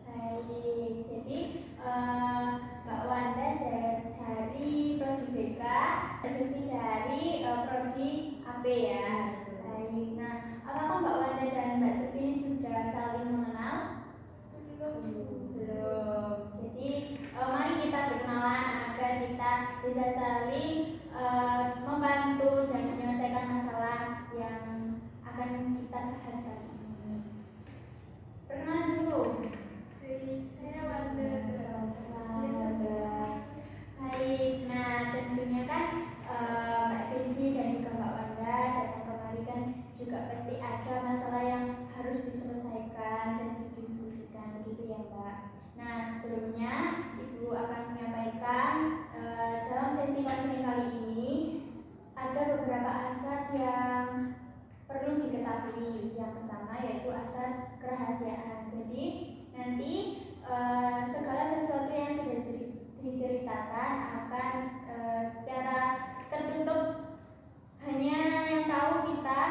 Baik, jadi Mbak Wanda dari Prodi BK, Mbak Silvi dari Prodi AP ya. Baik, nah apakah Mbak Wanda dan Mbak Silvi ini sudah saling mengenal? Belum. Jadi mari kita berkenalan agar kita bisa saling membantu dan menyelesaikan masalah yang akan kita bahas kali ini. Perkenalan dulu. Saya Wanda. Baik, nah tentunya kan Mbak Silvi dan juga Mbak Wanda datang kemari kan juga pasti ada masalah yang harus diselesaikan dan didiskusikan gitu ya Mbak. Nah sebelumnya Ibu akan menyampaikan dalam sesi konseling kali ini ada beberapa asas yang perlu diketahui. Yang pertama yaitu asas kerahasiaan. Jadi nanti segala sesuatu yang sudah diceritakan akan secara tertutup, hanya yang tahu kita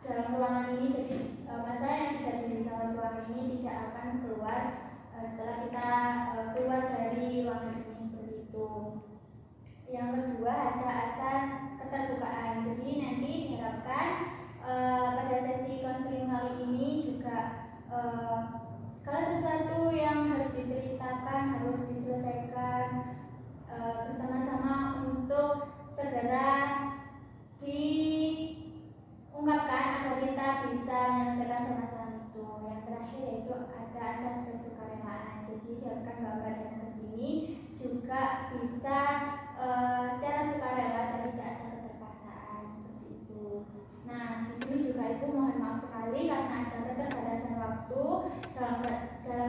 dalam ruangan ini. Jadi masalah yang sudah di dalam ruangan ini tidak akan keluar setelah kita keluar dari ruangan ini, seperti itu. Yang kedua ada asas keterbukaan. Jadi nanti diharapkan pada sesi konseling kali ini juga segala sesuatu yang harus diceritakan harus diselesaikan bersama-sama untuk segera diungkapkan agar kita bisa menyelesaikan permasalahan itu. Yang terakhir yaitu ada asas kesukarelaan. Jadi diharapkan Bapak datang ke sini juga bisa secara sukarela dan tidak ada keterpaksaan, seperti itu. Nah, di sini juga Ibu mohon maaf sekali karena ada keterbatasan waktu dalam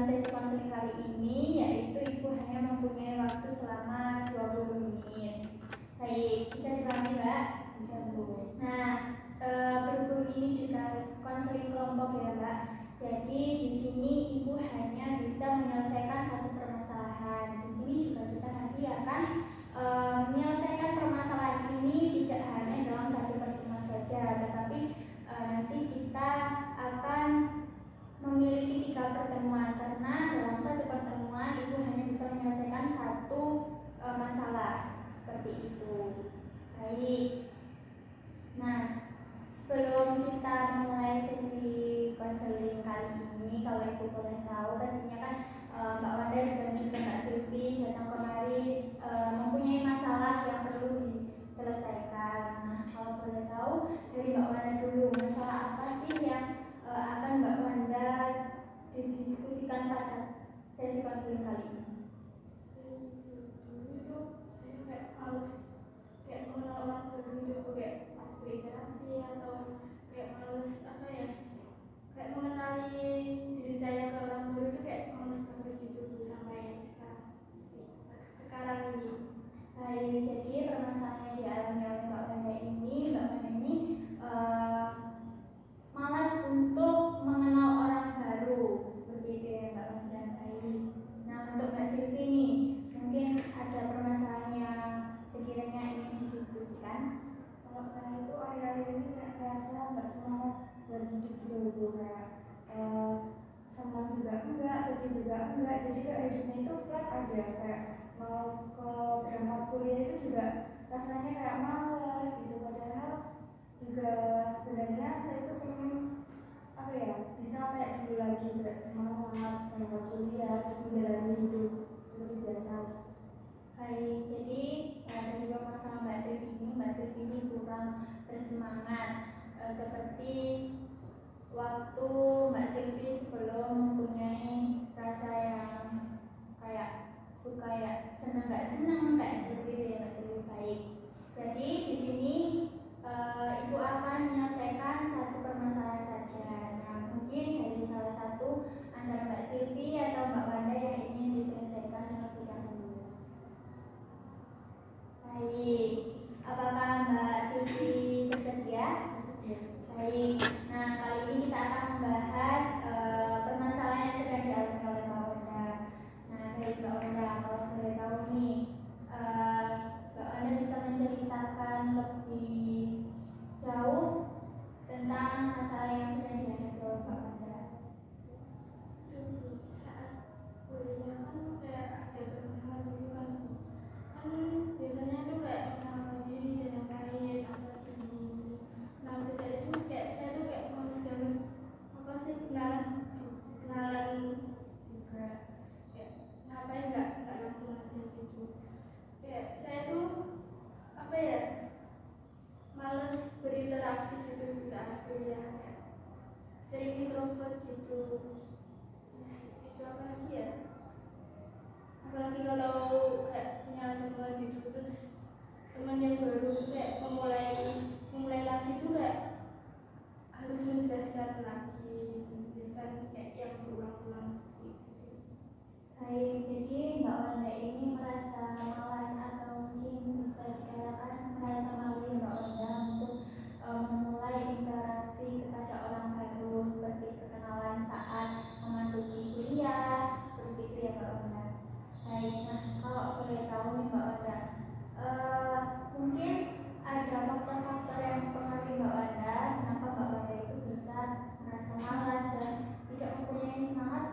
sesi konseling kali ini, yaitu Ibu hanya mempunyai waktu selama 20 menit. Baik, bisa dipahami Mbak? Bisa Bu. Nah, berhubung ini juga konseling kelompok ya Mbak. Jadi di sini Ibu hanya bisa menyelesaikan satu permasalahan. Di sini juga kita nanti akan menyelesaikan permasalahan ini tidak hanya dalam satu pertemuan saja, tetapi nanti kita akan memiliki 3 pertemuan karena dalam satu pertemuan Ibu hanya bisa menyelesaikan satu masalah, seperti itu. Baik. Nah, sebelum kita mulai sesi konseling kali ini, kalau Ibu boleh tahu, pastinya kan Mbak Wanda dan juga Mbak Silvi datang kemari mempunyai masalah yang perlu diselesaikan. Nah, kalau boleh tahu dari Mbak Wanda dulu, masalah apa sih yang akan Mbak Wanda didiskusikan pada sesi konseling kali ini? Dulu itu saya kayak males mengenal orang baru itu, kayak pas berinteraksi atau kayak males kayak mengenali diri saya ke orang baru itu kayak males banget gitu sampai sekarang ini. Baik, jadi permasalahan yang dialami oleh Mbak Wanda ini malas untuk mengenal orang baru, seperti itu ya Mbak Wanda. Baik. Nah, untuk Mbak Silvi nih, mungkin ada permasalahan yang sekiranya ingin didiskusikan. Kalau saya itu akhir-akhir ini kayak merasa nggak semangat buat hidup gitu, kayak senang juga enggak, sedih juga enggak, jadi kayak hidupnya itu flat aja, kayak mau ke berangkat kuliah itu juga rasanya kayak males gitu, padahal juga sebenarnya saya itu pengen bisa kayak dulu lagi, kayak semangat berangkat kuliah terus menjalani hidup seperti biasa. Baik, jadi tadi masalah Mbak Silvi ini kurang bersemangat seperti waktu Mbak Silvi sebelum mempunyai rasa yang kayak suka ya senang nggak senang kayak seperti itu ya Mbak Silvi. Baik, jadi di sini Ibu akan menyelesaikan satu permasalahan saja. Nah, mungkin dari salah satu antara Mbak Silvi atau Mbak Wanda yang ingin diselesaikan terlebih dahulu. Baik, apakah Mbak Silvi bersedia? Bersedia. Baik, nah kali ini kita akan membahas permasalahan yang sedang dialami oleh Mbak Wanda. Nah, baik Mbak Wanda, kalau boleh tahu nih,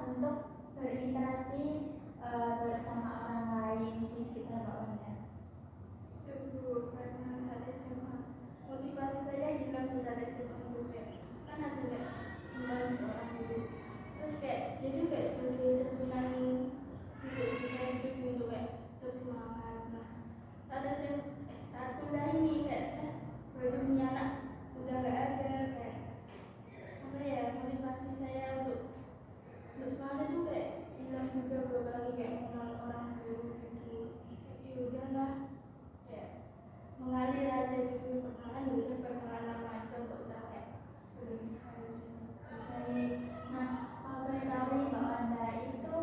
untuk berinteraksi bersama orang lain di sekitar Mbak Wanda? Dulu karena saat SMA motivasi saya hilang di saat SMA dulu, kayak kan ada kayak hilang seorang dulu, terus kayak dia tuh kayak sebagai cerminan hidup saya hidup untuk kayak terus semangat. Nah saat SMA saat kuliah ini kayak saya baru punya anak udah nggak ada, kayak apa ya, motivasi saya untuk semangat itu kayak hilang juga, beberapa lagi kayak mengenal orang baru gitu. Ya udahlah, kayak mengalir aja gitu, perkenalan udah perkenalan aja, nggak usah kayak berlebihan. Baik. Nah, kalau boleh tahu nih Mbak Wanda, itu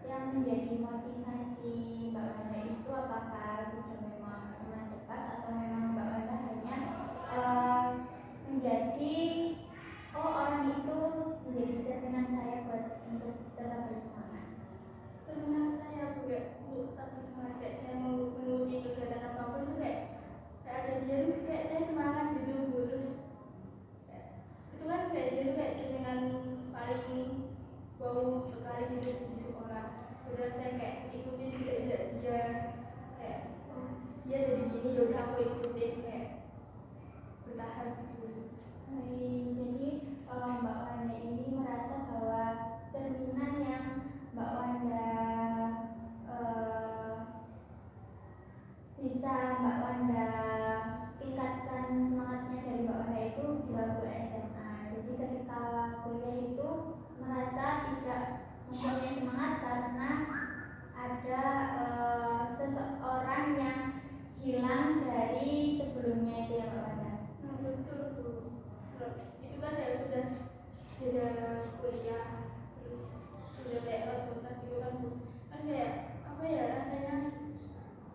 yang menjadi motivasi Mbak Wanda itu apakah sudah memang teman dekat atau memang Mbak Wanda hanya menjadi orang itu menjadi cerminan saya buat untuk tetap bersemangat? Cerminan saya juga untuk tetap bersemangat, kayak saya mau mengikuti kegiatan apapun itu kayak ada dia tuh kayak saya semangat gitu. Terus kayak, itu kan kayak dia tuh kayak cerminan paling wow sekali gitu di sekolah. Udah saya kayak ikutin jejak dia, kayak oh dia jadi gini, yaudah aku ikutin, kayak bertahan gitu. Baik, jadi Mbak Wanda ini merasa bahwa cerminan yang Mbak Wanda bisa Mbak Wanda tingkatkan semangatnya dari Mbak Wanda itu di waktu SMA. Jadi ketika kuliah itu merasa tidak mempunyai semangat karena ada seseorang yang hilang dari sebelumnya itu ya Mbak Wanda. Nah betul tuh. Terus itu kan ya sudah kuliah, terus sudah kayak kontak gitu kan Bu. Kan kayak apa ya rasanya,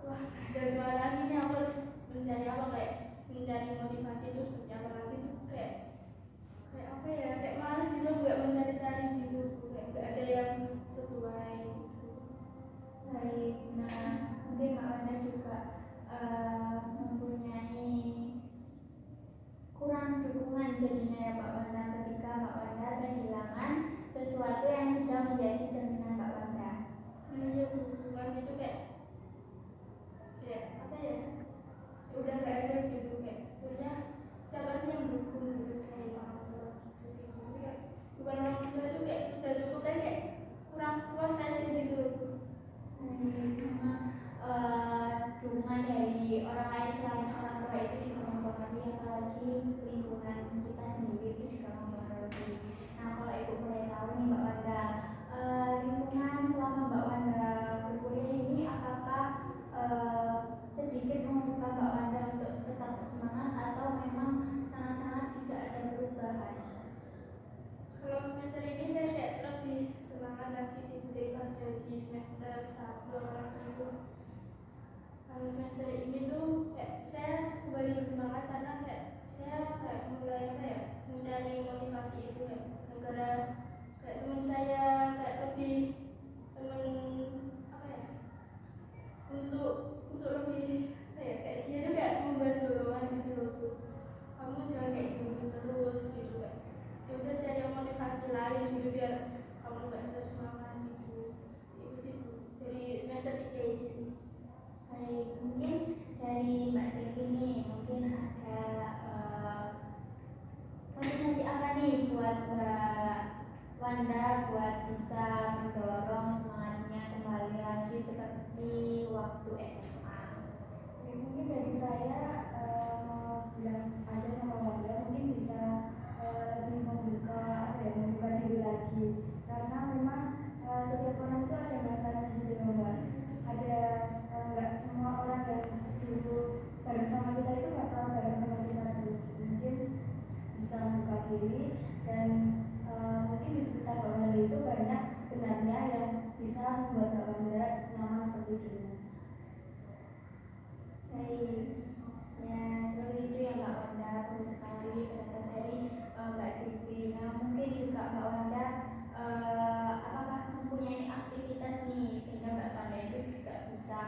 wah ada semangat lagi nih, aku harus mencari apa, kayak mencari motivasi itu seperti apa lagi tuh, kayak apa ya, kayak malas gitu nggak mencari-cari gitu, kayak nggak ada yang sesuai gitu. Baik, nah mungkin Mbak Wanda juga mempunyai kurang dukungan jadinya ya Mbak Wanda ketika Mbak Wanda kehilangan sesuatu yang sudah menjadi cerminan Mbak Wanda. Nah iya Bu, dukungan itu kayak apa ya, udah nggak ada gitu, kayak kuliah siapa sih yang mendukung gitu, selain orang tua gitu sih. Tapi kayak bukan orang tua itu kayak udah cukup, kayak kurang puas aja gitu. Memang dukungan dari orang lain selain orang tua itu juga mempengaruhi, apalagi lingkungan kita sendiri itu juga mempengaruhi. Nah kalau Ibu boleh tahu nih Mbak Wanda, lingkungan selama Mbak Wanda berkuliah ini apakah sedikit membuka Mbak Wanda untuk tetap bersemangat atau memang sangat-sangat tidak ada perubahan? Kalau semester ini saya kayak lebih semangat lagi sih daripada di semester 1 gitu. Kalau semester ini tuh kayak saya kembali bersemangat karena kayak saya kayak mulai mencari motivasi itu, kayak gara-gara kayak teman saya kayak lebih teman apa ya, untuk lebih kayak dia tuh kayak membuat dorongan gitu loh Bu, kamu jangan kayak gini terus gitu, kayak ya udah cari motivasi lain gitu biar kamu nggak terus semangat gitu. Itu sih Bu, dari semester 3 ini sih. Baik, mungkin dari Mbak Siti nih, mungkin ada motivasi apa nih buat Mbak Wanda buat bisa mendorong semangatnya kembali lagi seperti waktu SMA? Ya, mungkin dari saya mau bilang aja sama Wanda, mungkin bisa lebih membuka membuka diri lagi, karena memang setiap orang itu ada masanya gitu Mbak. Ada nggak semua orang yang dulu bareng sama kita itu bakal bareng sama kita terus. Mungkin bisa membuka diri, dan mungkin di sekitar Mbak Wanda itu banyak sebenarnya yang bisa membuat Mbak Wanda nyaman seperti dulu. Baik, ya seperti itu ya Mbak Wanda, bagus sekali pendapat dari Mbak Siti. Nah mungkin juga Mbak Wanda apakah mempunyai aktivitas nih sehingga Mbak Wanda itu juga bisa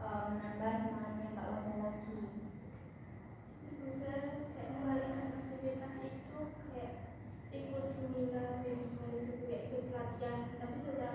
menambah semangatnya Mbak Wanda lagi? Bisa kayak mengalihkan aktivitas itu, kayak ikut seminar gitu, kayak ikut pelatihan, tapi secara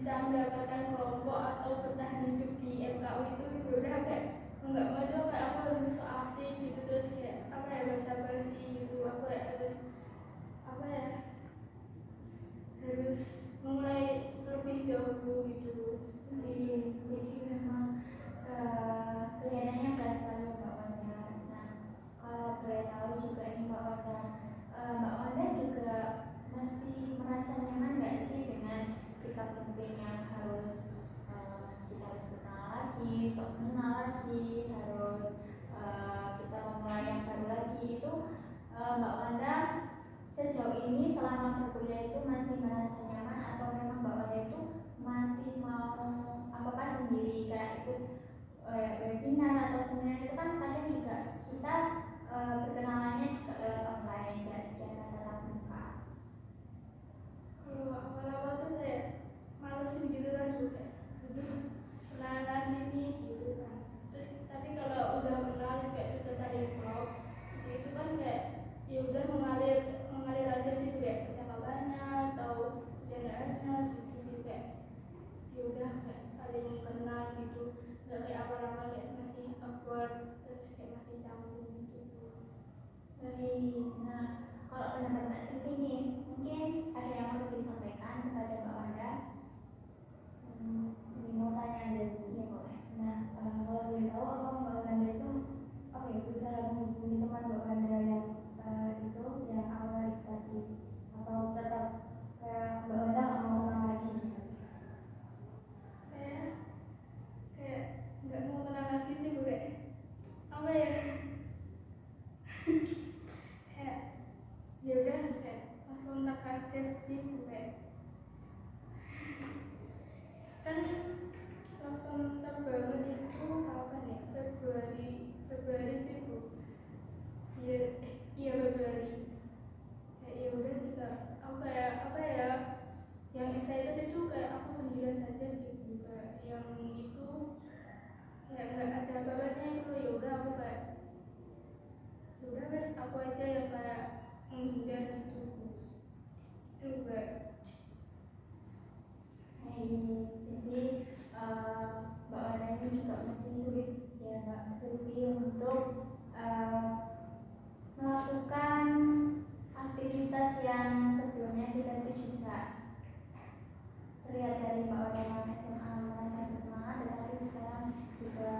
bisa mendapatkan kelompok atau bertahan hidup di MKU itu udah kayak nggak mau tuh kayak aku harus so asik gitu, terus kayak apa ya basa-basi gitu, aku ya harus apa ya harus mulai lebih dahulu gitu. Jadi memang kelihatannya nggak selalu Mbak Wanda. Nah, kalau boleh tahu juga ini Mbak Wanda, Mbak Wanda juga masih merasa nyaman nggak sih dengan sikap pemimpin yang harus kita harus kenal lagi, sok kenal lagi, harus kita memulai yang baru lagi itu, Mbak Wanda sejauh ini selama berkuliah itu masih merasa nyaman atau memang Mbak Wanda itu masih mau apakah sendiri kayak ikut webinar atau seminar itu kan kadang juga kita berkenalannya juga lewat online nggak secara tatap muka. Kalau awal-awal tuh kayak malesin gitu kan juga kenalan ini gitu kan, terus tapi kalau udah kenal kayak sudah saling klop itu kan kayak ya udah mengalir aja sih kayak percakapannya atau bercandaannya gitu sih, kayak ya udah kayak saling kenal gitu, nggak kayak awal-awal kayak masih awkward terus kayak masih canggung gitu. Nah, kalau pendapat Mbak Sisi nih, mungkin ada yang perlu disampaikan kepada Mbak Wanda. Ini mau tanya aja, ya boleh. Nah, kalau boleh tahu apa Mbak Wanda itu apa ya berusaha menghubungi teman Mbak Wanda yang itu yang awal tadi, atau tetap kayak Mbak Wanda nggak mau kenal lagi? Saya kayak nggak mau kenal lagi sih Bu, kayak apa ya kayak ya udah kayak pas kontak aja sih Bu, kayak kan pas kontak banget itu kapan ya, Februari sih Bu, iya Februari, kayak ya udah sih Kak, apa ya yang excited itu kayak aku sendirian saja sih Bu, kayak yang itu kayak nggak ada kabarnya itu, ya udah aku kayak ya udah wes aku aja yang kayak menghindar gitu Bu. Itu kayak jadi Mbak Wanda ini juga masih sulit ya Mbak Silvi untuk melakukan aktivitas yang sebelumnya kita itu juga terlihat dari Mbak Wanda yang SMA merasa bersemangat, tetapi sekarang juga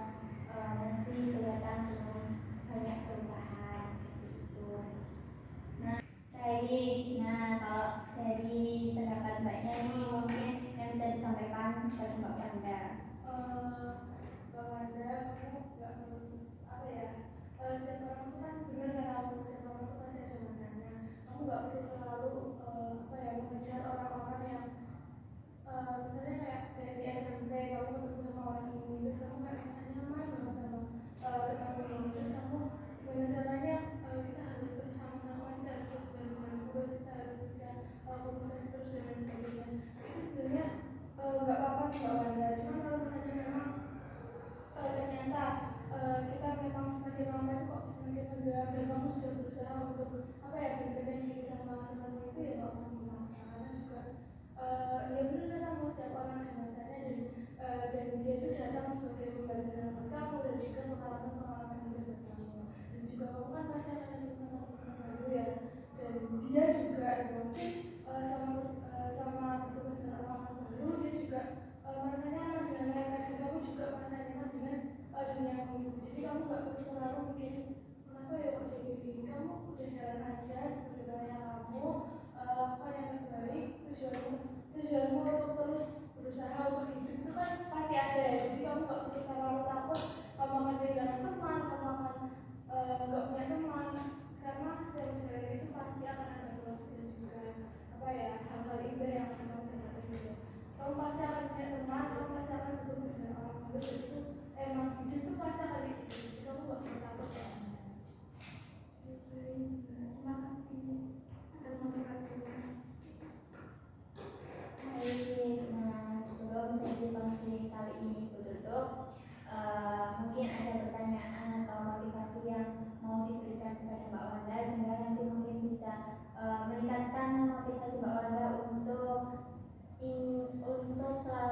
masih kelihatan dengan banyak perubahan seperti itu. Nah, baik. Nah, kalau dari pendapat Mbaknya nih mungkin yang bisa disampaikan kepada Mbak Wanda. Mbak Wanda, kamu nggak perlu apa ya? Setiap orang itu kan benar kan, aku setiap orang itu pasti ada masanya. Kamu nggak perlu terlalu apa ya mengejar orang-orang yang misalnya kayak dari SMP kamu ketemu sama orang ini, terus kamu kayak misalnya nyaman banget sama ketemu ini, terus kamu gimana caranya kita harus terus sama-sama, kita harus terus bareng-bareng terus, kita harus bisa komunikasi terus dan lain sebagainya. Itu sebenarnya nggak apa-apa sih Mbak Wanda, cuma kalau misalnya memang ternyata kita memang semakin lama itu kok semakin tegang dan kamu sudah berusaha untuk apa ya mendekatkan diri sama temanmu itu, ya nggak usah memaksa, karena juga ya benar kamu setiap orang ada masanya, dan dia itu datang sebagai pembelajaran buat kamu dan juga pengalaman-pengalaman yang dia bertemu, dan juga kamu kan pasti akan ketemu sama teman baru ya, dan dia juga ya mungkin sama bertemu dengan orang baru, dia juga merasa nyaman dengan mereka dan kamu juga merasa nyaman dengan dunia kamu. Jadi kamu nggak perlu terlalu mikirin kenapa ya kok jadi gini, kamu udah jalan aja sebenarnya kamu apa yang terbaik, tujuanmu untuk terus berusaha untuk hidup itu kan pasti ada ya. Jadi kamu nggak perlu terlalu takut kamu akan kehilangan teman, kamu akan nggak punya teman, karena setiap jalan itu pasti akan ada proses dan juga apa ya hal-hal indah yang akan kamu dapatkan juga. Kamu pasti akan punya teman, kamu pasti akan bertemu dengan orang baru, dan itu emang hidup itu pasti akan gitu. Jadi kamu nggak perlu takut ya. Terima kasih atas motivasinya. Baik, nah sebelum sesi counseling kali ini ditutup, mungkin ada pertanyaan atau motivasi yang mau diberikan kepada Mbak Wanda sehingga nanti mungkin bisa meningkatkan motivasi Mbak Wanda untuk selalu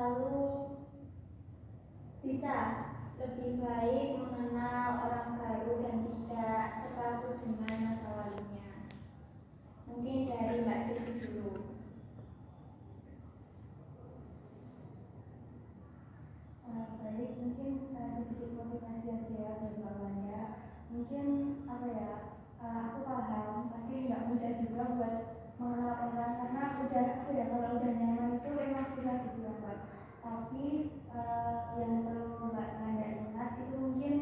baik mengenal orang baru dan tidak terpaku dengan masa lalunya. Mungkin dari Mbak Siti dulu. Baik, mungkin sedikit motivasi aja ya buat Mbak Wanda. Mungkin apa ya, aku paham pasti nggak mudah juga buat mengenal orang karena udah apa ya, kalau udah nyaman itu emang susah gitu ya Mbak. Tapi yang perlu Mbak Wanda ingat itu mungkin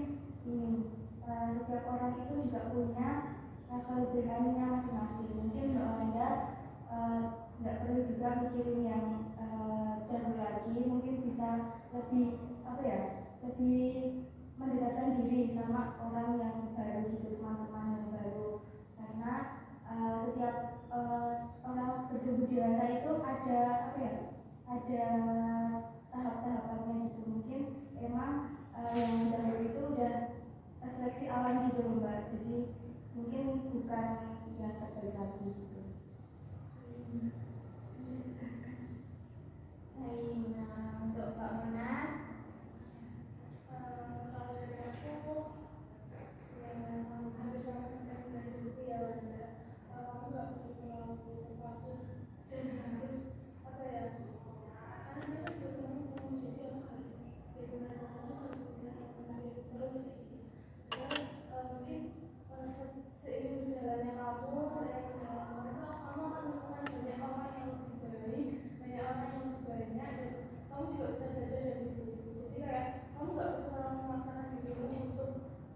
ini, setiap orang itu juga punya kelebihannya masing-masing. Mungkin Mbak Wanda nggak perlu juga mikirin yang jauh lagi, mungkin bisa lebih apa ya, lebih mendekatkan diri sama orang yang baru gitu, teman-teman yang baru, karena setiap orang bertumbuh dewasa itu ada apa ya, ada tahap-tahapannya gitu. Mungkin emang yang baru itu udah seleksi alam gitu loh Mbak, jadi mungkin bukan yang terbaik lagi gitu. Baik, nah untuk Mbak Mona, Kalau dari aku ya sama hampir sama seperti Mbak Siti ya Wanda. Kamu nggak perlu terlalu terpaku dan harus apa ya, karena dia kan biasanya ngomong, jadi aku harus bagaimana caranya harus bisa mengajar terus gitu. Terus mungkin seiring berjalannya kamu, seiring berjalannya kamu akan menemukan banyak orang yang lebih baik, banyak orang yang lebih banyak, dan kamu juga bisa belajar dari situ. Jadi kayak kamu nggak perlu terlalu memaksakan dirimu untuk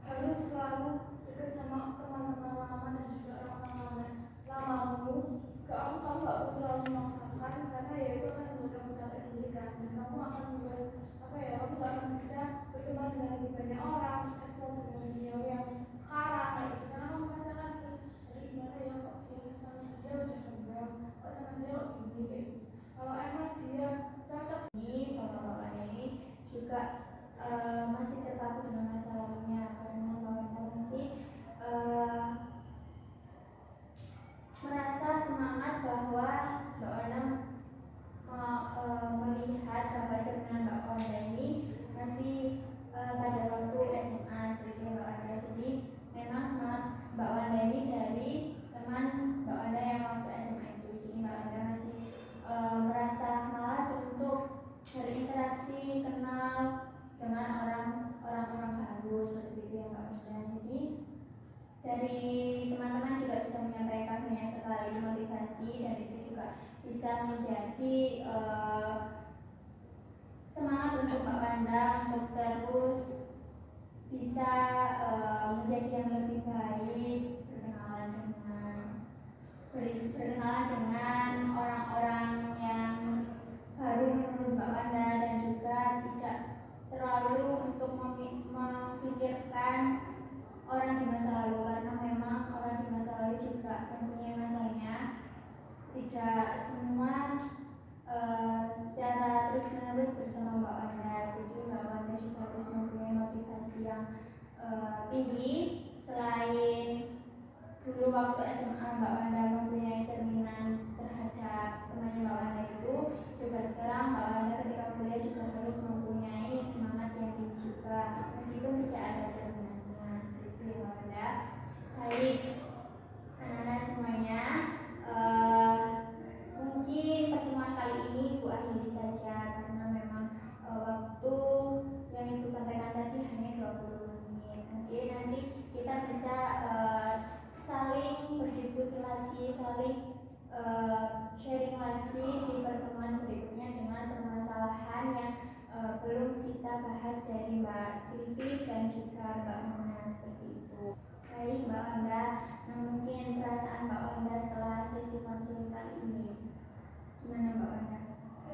harus selalu dekat sama teman-teman lama dan juga orang-orang lamamu. Kamu nggak perlu terlalu memaksakan, karena ya itu akan membuat kamu capek sendiri kan, dan kamu akan membuat apa ya, kamu nggak akan bisa berteman dengan lebih banyak orang, eksplor dengan dunia yang sekarang kayak gitu. Karena kamu pasti akan terus ada gimana ya, kok dia sama dia udah enggak, kok sama dia kok gini kayak gitu. Kalau emang dia cocok ini Bapak-bapak ini juga masih terpaku dengan masa lalunya, karena Bapak masih merasa semangat bahwa Mbak Wana melihat bahwa cerminan Mbak Wanda ini masih pada waktu SMA seperti Mbak Wanda. Jadi memang semangat Mbak Wanda ini dari teman Mbak Wanda yang waktu SMA itu. Jadi Mbak Wanda masih merasa malas untuk berinteraksi, kenal dengan orang-orang baru seperti itu ya Mbak Wanda. Jadi dari teman-teman juga sudah menyampaikan banyak sekali motivasi, dan itu juga bisa menjadi semangat untuk Mbak Wanda untuk terus bisa menjadi yang lebih baik, berkenalan dengan orang-orang yang baru menurut Mbak Wanda, dan juga tidak terlalu untuk memikirkan orang di masa lalu, karena memang orang di masa lalu juga mempunyai masanya. Tidak semua secara terus-menerus bersama Mbak Wanda. Jadi Mbak Wanda juga harus mempunyai motivasi yang tinggi. Selain dulu waktu SMA Mbak Wanda mempunyai cerminan terhadap temannya Mbak Wanda itu, juga sekarang Mbak Wanda ketika kuliah juga harus mempunyai semangat yang tinggi juga, meskipun tidak ada cerminannya. Seperti itu ya Mbak Wanda. Baik, anak-anak semuanya, mungkin pertemuan kali ini Ibu akhiri saja, karena memang waktu yang Ibu sampaikan tadi hanya 20 menit. Mungkin nanti kita bisa saling berdiskusi lagi, saling sharing lagi di pertemuan berikutnya dengan permasalahan yang belum kita bahas dari Mbak Silvi dan juga Mbak Mona, seperti itu. Baik Mbak Wanda, mungkin perasaan Mbak Wanda setelah sesi konseling kali ini gimana Mbak Wanda?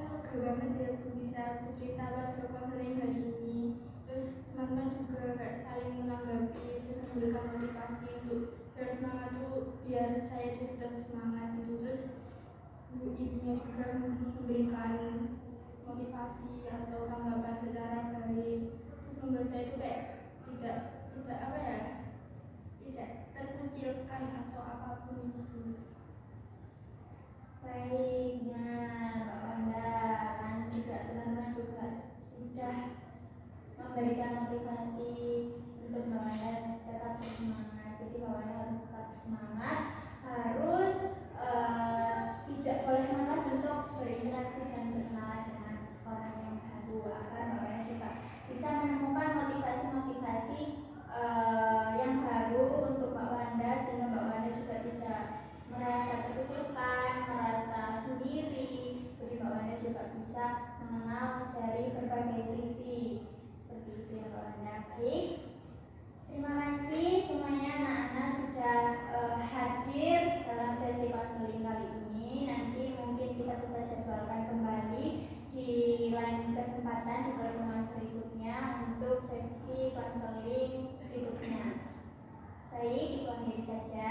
saya lega banget ya Bu bisa cerita pada konseling hari ini. Terus teman-teman juga kayak saling menanggapi, terus memberikan motivasi untuk biar semangat tuh, biar saya itu tetap semangat gitu. Terus ibunya juga memberikan motivasi atau tanggapan secara baik. Terus membuat saya itu kayak tidak apa ya, tidak terkucilkan atau apapun itu. Baiknya Mbak Wanda, kan juga teman-teman juga sudah memberikan motivasi kucilkan, merasa sendiri. Jadi Mbak Wanda juga bisa mengenal dari berbagai sisi. Seperti itu ya Mbak Wanda. Baik. Terima kasih semuanya anak-anak sudah hadir dalam sesi konseling kali ini. Nanti mungkin kita bisa jadwalkan kembali di lain kesempatan di pertemuan berikutnya untuk sesi konseling berikutnya. Baik, itu akhir saja.